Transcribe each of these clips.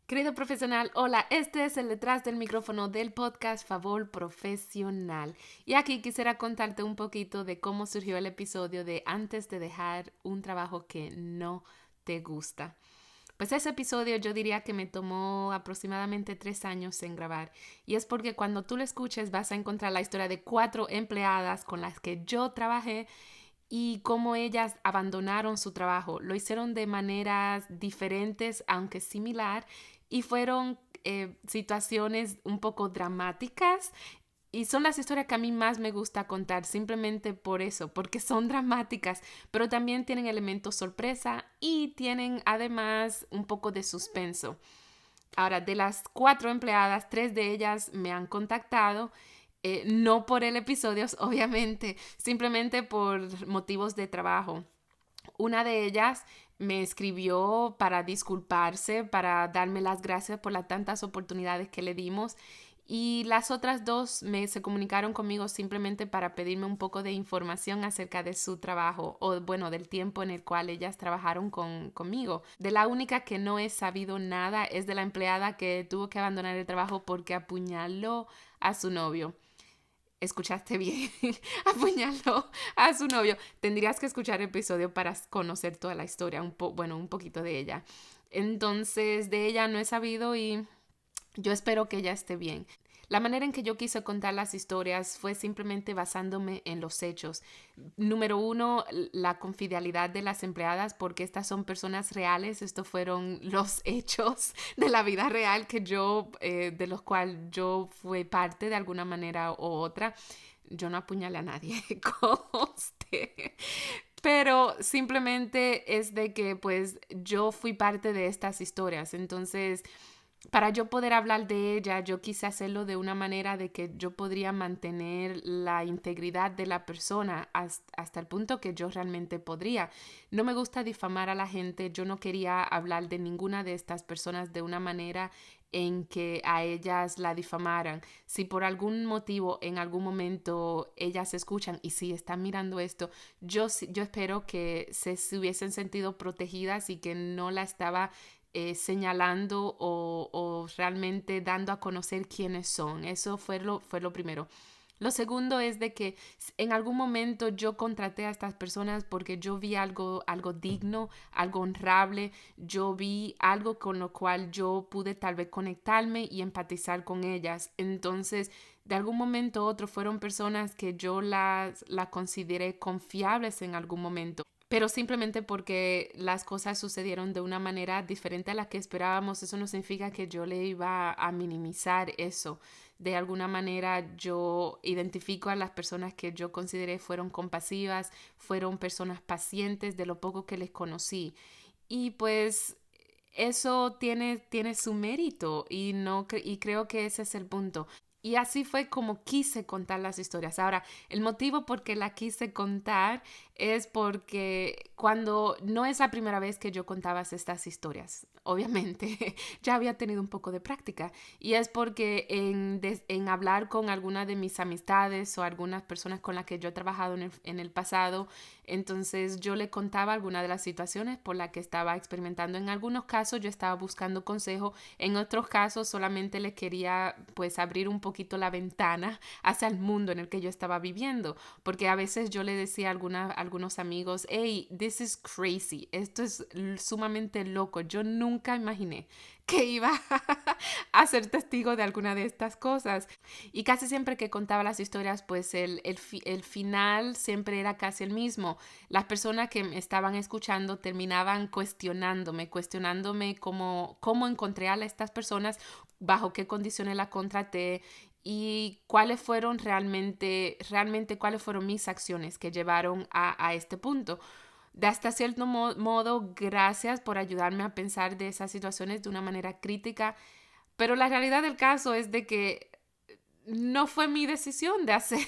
Querido profesional, hola, este es el detrás del micrófono del podcast Favor Profesional. Y aquí quisiera contarte un poquito de cómo surgió el episodio de antes de dejar un trabajo que no te gusta. Pues ese episodio yo diría que me tomó aproximadamente 3 años en grabar. Y es porque cuando tú lo escuches vas a encontrar la historia de 4 empleadas con las que yo trabajé y cómo ellas abandonaron su trabajo. Lo hicieron de maneras diferentes, aunque similar, y fueron situaciones un poco dramáticas. Y son las historias que a mí más me gusta contar, simplemente por eso, porque son dramáticas, pero también tienen elementos sorpresa y tienen además un poco de suspenso. Ahora, de las 4 empleadas, 3 de ellas me han contactado, no por el episodio, obviamente, simplemente por motivos de trabajo. Una de ellas me escribió para disculparse, para darme las gracias por las tantas oportunidades que le dimos. Y las otras 2 se comunicaron conmigo simplemente para pedirme un poco de información acerca de su trabajo o bueno, del tiempo en el cual ellas trabajaron conmigo. De la única que no he sabido nada es de la empleada que tuvo que abandonar el trabajo porque apuñaló a su novio. Escuchaste bien, apuñaló a su novio. Tendrías que escuchar el episodio para conocer toda la historia, un poquito de ella. Entonces, de ella no he sabido y yo espero que ella esté bien. La manera en que yo quise contar las historias fue simplemente basándome en los hechos. Número 1, la confidencialidad de las empleadas, porque estas son personas reales. Estos fueron los hechos de la vida real de los cuales yo fui parte de alguna manera u otra. Yo no apuñalé a nadie, conste. Pero simplemente es de que pues yo fui parte de estas historias. Entonces, para yo poder hablar de ella, yo quise hacerlo de una manera de que yo podría mantener la integridad de la persona hasta el punto que yo realmente podría. No me gusta difamar a la gente, yo no quería hablar de ninguna de estas personas de una manera en que a ellas la difamaran. Si por algún motivo en algún momento ellas escuchan y si están mirando esto, yo espero que se hubiesen sentido protegidas y que no la estaba señalando o realmente dando a conocer quiénes son. Eso fue lo primero. Lo segundo es de que en algún momento yo contraté a estas personas porque yo vi algo digno, algo honrable, yo vi algo con lo cual yo pude tal vez conectarme y empatizar con ellas. Entonces, de algún momento u otro fueron personas que yo las consideré confiables en algún momento, pero simplemente porque las cosas sucedieron de una manera diferente a la que esperábamos, eso no significa que yo le iba a minimizar eso. De alguna manera yo identifico a las personas que yo consideré fueron compasivas, fueron personas pacientes de lo poco que les conocí. Y pues eso tiene su mérito y, no, y creo que ese es el punto. Y así fue como quise contar las historias. Ahora, el motivo por qué la quise contar es porque cuando no es la primera vez que yo contaba estas historias, obviamente ya había tenido un poco de práctica. Y es porque en hablar con alguna de mis amistades o algunas personas con las que yo he trabajado en el pasado, entonces yo le contaba algunas de las situaciones por las que estaba experimentando. En algunos casos yo estaba buscando consejo, en otros casos solamente le quería pues abrir un poquito la ventana hacia el mundo en el que yo estaba viviendo, porque a veces yo le decía a algunos amigos, hey, this is crazy, esto es sumamente loco, yo nunca imaginé que iba a ser testigo de alguna de estas cosas. Y casi siempre que contaba las historias, pues el final siempre era casi el mismo. Las personas que me estaban escuchando terminaban cuestionándome cómo encontré a estas personas, bajo qué condiciones las contraté y cuáles fueron realmente cuáles fueron mis acciones que llevaron a este punto. De hasta cierto modo, gracias por ayudarme a pensar de esas situaciones de una manera crítica, pero la realidad del caso es de que no fue mi decisión de hacer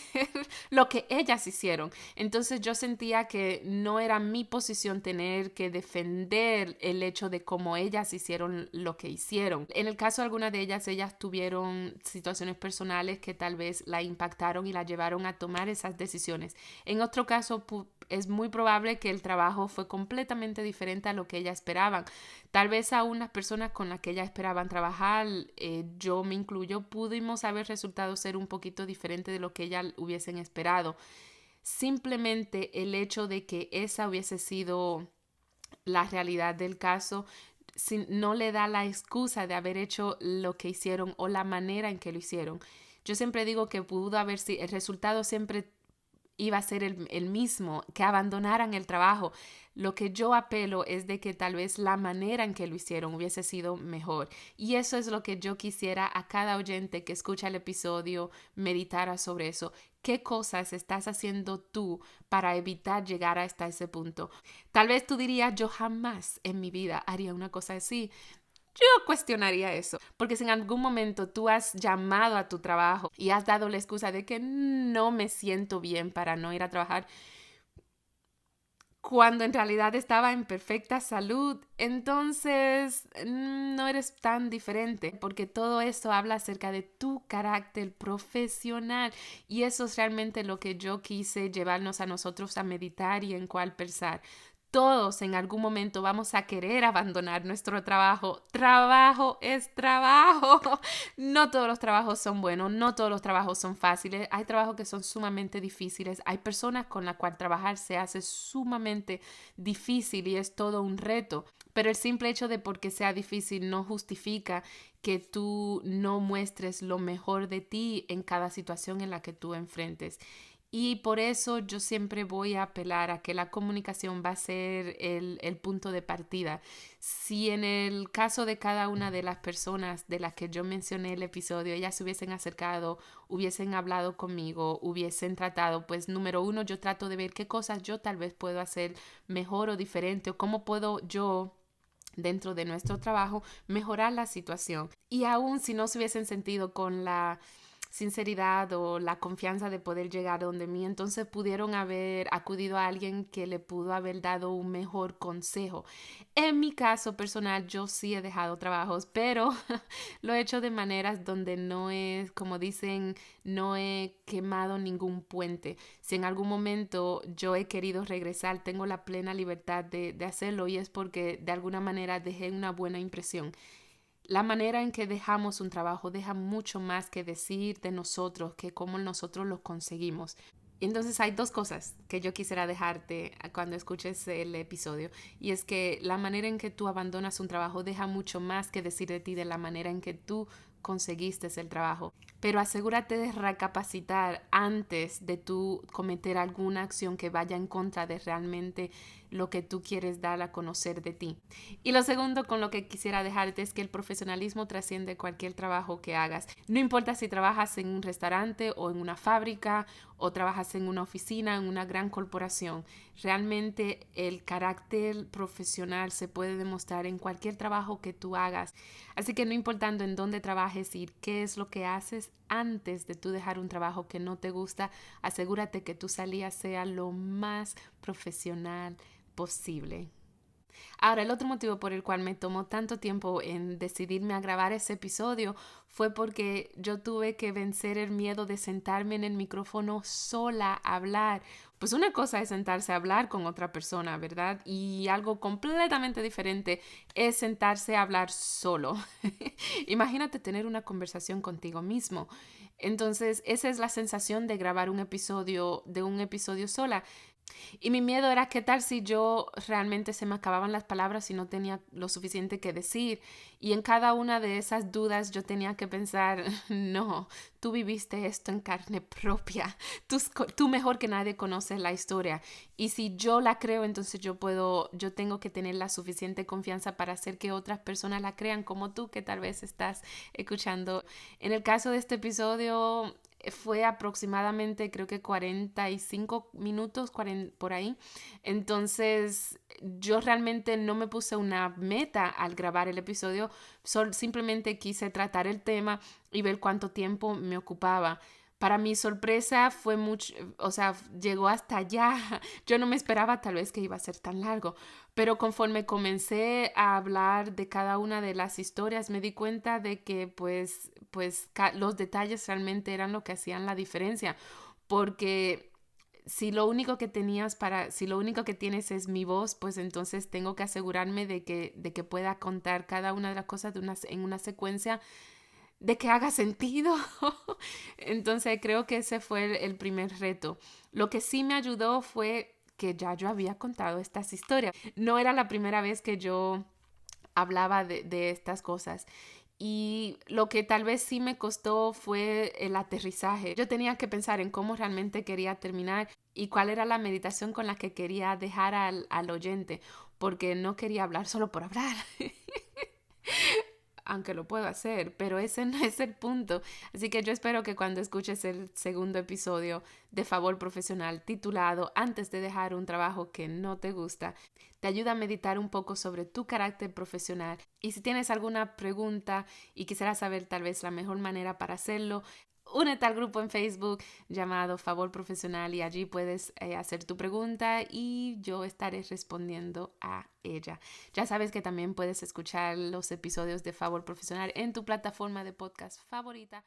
lo que ellas hicieron. Entonces yo sentía que no era mi posición tener que defender el hecho de cómo ellas hicieron lo que hicieron. En el caso de algunas de ellas tuvieron situaciones personales que tal vez la impactaron y la llevaron a tomar esas decisiones. En otro caso, es muy probable que el trabajo fue completamente diferente a lo que ella esperaban. Tal vez a unas personas con las que ella esperaban trabajar, yo me incluyo, pudimos haber resultado ser un poquito diferente de lo que ella hubiesen esperado. Simplemente el hecho de que esa hubiese sido la realidad del caso no le da la excusa de haber hecho lo que hicieron o la manera en que lo hicieron. Yo siempre digo que pudo haber sido, el resultado siempre iba a ser el mismo, que abandonaran el trabajo. Lo que yo apelo es de que tal vez la manera en que lo hicieron hubiese sido mejor. Y eso es lo que yo quisiera a cada oyente que escucha el episodio meditara sobre eso. ¿Qué cosas estás haciendo tú para evitar llegar hasta ese punto? Tal vez tú dirías, yo jamás en mi vida haría una cosa así. Yo cuestionaría eso, porque si en algún momento tú has llamado a tu trabajo y has dado la excusa de que no me siento bien para no ir a trabajar, cuando en realidad estaba en perfecta salud, entonces no eres tan diferente, porque todo esto habla acerca de tu carácter profesional y eso es realmente lo que yo quise llevarnos a nosotros a meditar y en cuál pensar. Todos en algún momento vamos a querer abandonar nuestro trabajo. Trabajo es trabajo. No todos los trabajos son buenos, no todos los trabajos son fáciles. Hay trabajos que son sumamente difíciles. Hay personas con las cuales trabajar se hace sumamente difícil y es todo un reto. Pero el simple hecho de porque sea difícil no justifica que tú no muestres lo mejor de ti en cada situación en la que tú enfrentes. Y por eso yo siempre voy a apelar a que la comunicación va a ser el punto de partida. Si en el caso de cada una de las personas de las que yo mencioné el episodio, ellas se hubiesen acercado, hubiesen hablado conmigo, hubiesen tratado, pues número uno, yo trato de ver qué cosas yo tal vez puedo hacer mejor o diferente o cómo puedo yo dentro de nuestro trabajo mejorar la situación. Y aún si no se hubiesen sentido con la sinceridad o la confianza de poder llegar donde mí, entonces pudieron haber acudido a alguien que le pudo haber dado un mejor consejo. En mi caso personal, yo sí he dejado trabajos, pero lo he hecho de maneras donde no es, como dicen, no he quemado ningún puente. Si en algún momento yo he querido regresar, tengo la plena libertad de hacerlo y es porque de alguna manera dejé una buena impresión. La manera en que dejamos un trabajo deja mucho más que decir de nosotros, que cómo nosotros lo conseguimos. Entonces hay dos cosas que yo quisiera dejarte cuando escuches el episodio y es que la manera en que tú abandonas un trabajo deja mucho más que decir de ti de la manera en que tú conseguiste el trabajo. Pero asegúrate de recapacitar antes de tú cometer alguna acción que vaya en contra de realmente lo que tú quieres dar a conocer de ti. Y lo segundo con lo que quisiera dejarte es que el profesionalismo trasciende cualquier trabajo que hagas. No importa si trabajas en un restaurante o en una fábrica o trabajas en una oficina, en una gran corporación. Realmente el carácter profesional se puede demostrar en cualquier trabajo que tú hagas. Así que no importando en dónde trabajes y qué es lo que haces antes de tú dejar un trabajo que no te gusta, asegúrate que tu salida sea lo más profesional posible. Ahora, el otro motivo por el cual me tomó tanto tiempo en decidirme a grabar ese episodio fue porque yo tuve que vencer el miedo de sentarme en el micrófono sola a hablar. Pues una cosa es sentarse a hablar con otra persona, ¿verdad? Y algo completamente diferente es sentarse a hablar solo. Imagínate tener una conversación contigo mismo. Entonces, esa es la sensación de grabar un episodio sola. Y mi miedo era qué tal si yo realmente se me acababan las palabras y no tenía lo suficiente que decir. Y en cada una de esas dudas yo tenía que pensar, no, tú viviste esto en carne propia. Tú mejor que nadie conoces la historia. Y si yo la creo, entonces yo tengo que tener la suficiente confianza para hacer que otras personas la crean como tú que tal vez estás escuchando. En el caso de este episodio fue aproximadamente creo que 45 minutos por ahí. Entonces yo realmente no me puse una meta al grabar el episodio, simplemente quise tratar el tema y ver cuánto tiempo me ocupaba. Para mi sorpresa fue mucho, o sea, llegó hasta allá. Yo no me esperaba tal vez que iba a ser tan largo, pero conforme comencé a hablar de cada una de las historias, me di cuenta de que los detalles realmente eran lo que hacían la diferencia, porque si lo único que si lo único que tienes es mi voz, pues entonces tengo que asegurarme de que pueda contar cada una de las cosas en una secuencia de que haga sentido. Entonces creo que ese fue el primer reto. Lo que sí me ayudó fue que ya yo había contado estas historias. No era la primera vez que yo hablaba de estas cosas. Y lo que tal vez sí me costó fue el aterrizaje. Yo tenía que pensar en cómo realmente quería terminar y cuál era la meditación con la que quería dejar al oyente, porque no quería hablar solo por hablar. Aunque lo puedo hacer, pero ese no es el punto. Así que yo espero que cuando escuches el segundo episodio de Favor Profesional titulado Antes de dejar un trabajo que no te gusta, te ayuda a meditar un poco sobre tu carácter profesional. Y si tienes alguna pregunta y quisieras saber tal vez la mejor manera para hacerlo, únete al grupo en Facebook llamado Favor Profesional y allí puedes hacer tu pregunta y yo estaré respondiendo a ella. Ya sabes que también puedes escuchar los episodios de Favor Profesional en tu plataforma de podcast favorita.